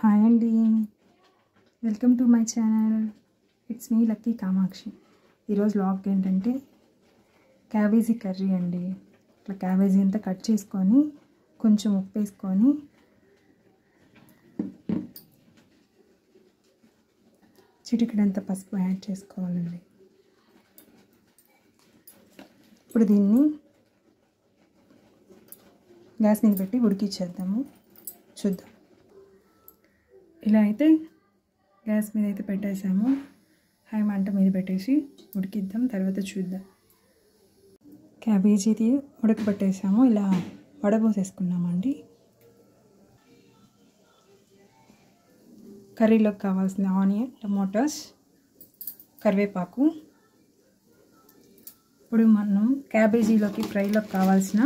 Hi అండి, welcome to my channel. It's me lucky Kamakshi. ఈరోజు vlog ఏంటంటే క్యాబేజీ కర్రీ అండి. ఇట్లా క్యాబేజీ అంతా కట్ చేసుకొని కొంచెం ఉప్పు వేసుకొని చిటికెడంత పసుపు యాడ్ చేసుకోవాలండి. ఇప్పుడు దీన్ని గ్యాస్ మీద పెట్టి ఉడికిచ్చేద్దాము. చూద్దాం. ఇలా అయితే గ్యాస్ మీద అయితే పెట్టేసాము. హై మంట మీద పెట్టేసి ఉడికిద్దాం, తర్వాత చూద్దాం. క్యాబేజీది ఉడకబెట్టేసాము. ఇలా వడబోసేసుకున్నామండి. కర్రీలోకి కావాల్సిన ఆనియన్, టమోటాస్, కరివేపాకు. ఇప్పుడు మనం క్యాబేజీలోకి ఫ్రైలోకి కావాల్సిన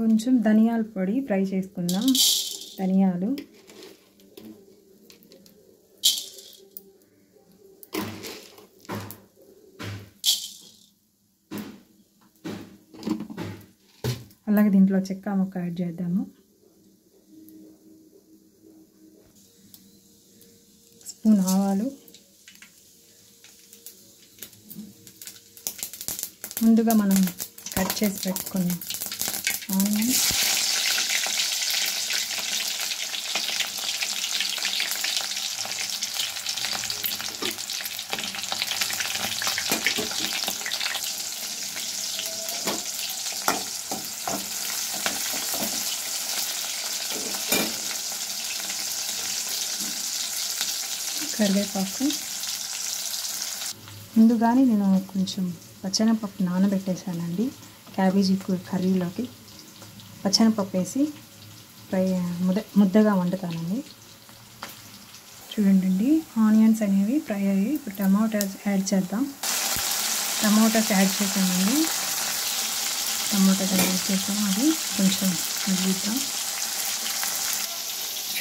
కొంచెం ధనియాల పొడి ఫ్రై చేసుకుందాం. ధనియాలు, అలాగే దీంట్లో చెక్క ముక్క యాడ్ చేద్దాము. స్పూన్ ఆవాలు, ముందుగా మనం కట్ చేసి పెట్టుకున్న ఆనియన్, కరివేపాకు. ముందుగానే నేను కొంచెం పచ్చెనపప్పు నానబెట్టేసానండి. క్యాబేజీ కర్రీలోకి పచ్చెనపప్పు వేసి ఫ్రై ముద్దగా వండుతానండి. చూడండి, ఆనియన్స్ అనేవి ఫ్రై అయ్యి ఇప్పుడు టమాటాస్ యాడ్ చేద్దాం. టమాటాస్ యాడ్ చేసామండి. టమాటాస్ యాడ్ చేసాం, అది కొంచెం మగ్గిద్దాం.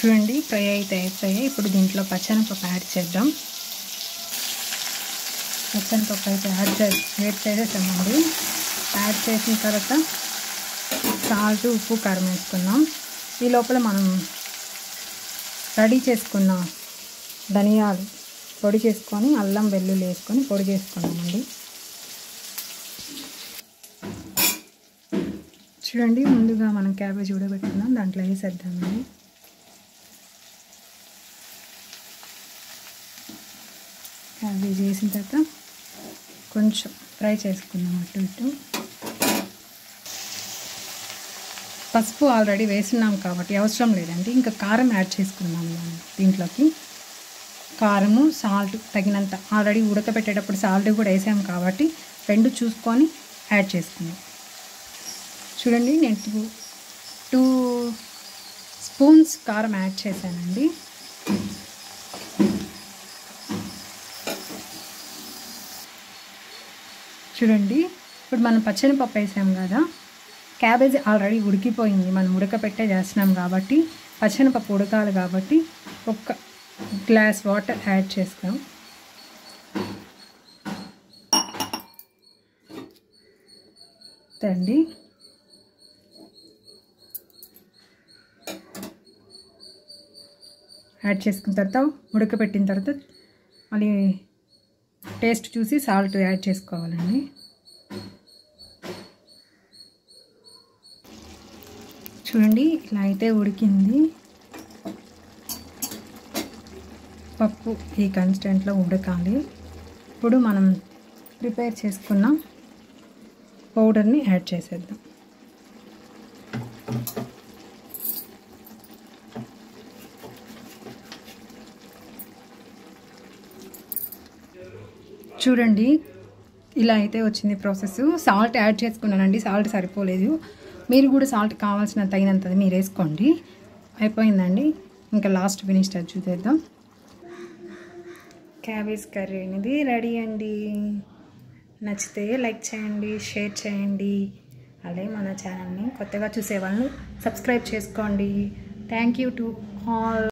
చూడండి, ఫ్రై అయితే అయిపోయాయి. ఇప్పుడు దీంట్లో పచ్చెనపప్పు యాడ్ చేద్దాం. పచ్చెనపప్పు అయితే యాడ్ చేసేసామండి. యాడ్ చేసిన తర్వాత సాల్ట్, ఉప్పు, కారం వేసుకున్నాం. ఈ లోపల మనం రెడీ చేసుకున్న ధనియాలు పొడి చేసుకొని, అల్లం వెల్లుల్లి వేసుకొని పొడి చేసుకున్నామండి. చూడండి, ముందుగా మనం క్యాబేజీ ఉడకబెట్టుకున్నాం, దాంట్లో వేసేద్దామండి. క్యాబేజీ వేసిన తర్వాత కొంచెం ఫ్రై చేసుకుందాం అటు ఇటు. పసుపు ఆల్రెడీ వేస్తున్నాం కాబట్టి అవసరం లేదండి. ఇంకా కారం యాడ్ చేసుకుందాం దీంట్లోకి. కారము, సాల్ట్ తగినంత. ఆల్రెడీ ఉడకబెట్టేటప్పుడు సాల్ట్ కూడా వేసాం కాబట్టి రెండు చూసుకొని యాడ్ చేసుకుందాం. చూడండి, నేను 2 స్పూన్స్ కారం యాడ్ చేశానండి. చూడండి, ఇప్పుడు మనం పచ్చెనపప్పు వేసాం కదా, క్యాబేజీ ఆల్రెడీ ఉడికిపోయింది. మనం ఉడకపెట్టే చేస్తున్నాం కాబట్టి పచ్చెనపప్పు ఉడకాలి కాబట్టి 1 గ్లాస్ వాటర్ యాడ్ చేస్తాం. అండి, యాడ్ చేసుకున్న తర్వాత ఉడకపెట్టిన తర్వాత మళ్ళీ టేస్ట్ చూసి సాల్ట్ యాడ్ చేసుకోవాలండి. చూడండి, ఇలా అయితే ఉడికింది. పప్పు ఈ కన్సిస్టెంట్లో ఉడకాలి. ఇప్పుడు మనం ప్రిపేర్ చేసుకున్న పౌడర్ని యాడ్ చేసేద్దాం. చూడండి, ఇలా అయితే వచ్చింది ప్రాసెస్. సాల్ట్ యాడ్ చేసుకున్నానండి, సాల్ట్ సరిపోలేదు. మీరు కూడా సాల్ట్ కావాల్సిన తగినంత మీరు వేసుకోండి. అయిపోయిందండి, ఇంకా లాస్ట్ ఫినిష్ టచ్ చూసేద్దాం. క్యాబేజ్ కర్రీ అనేది రెడీ అండి. నచ్చితే లైక్ చేయండి, షేర్ చేయండి. అలాగే మన ఛానల్ని కొత్తగా చూసేవాళ్ళు సబ్స్క్రైబ్ చేసుకోండి. Thank you to all.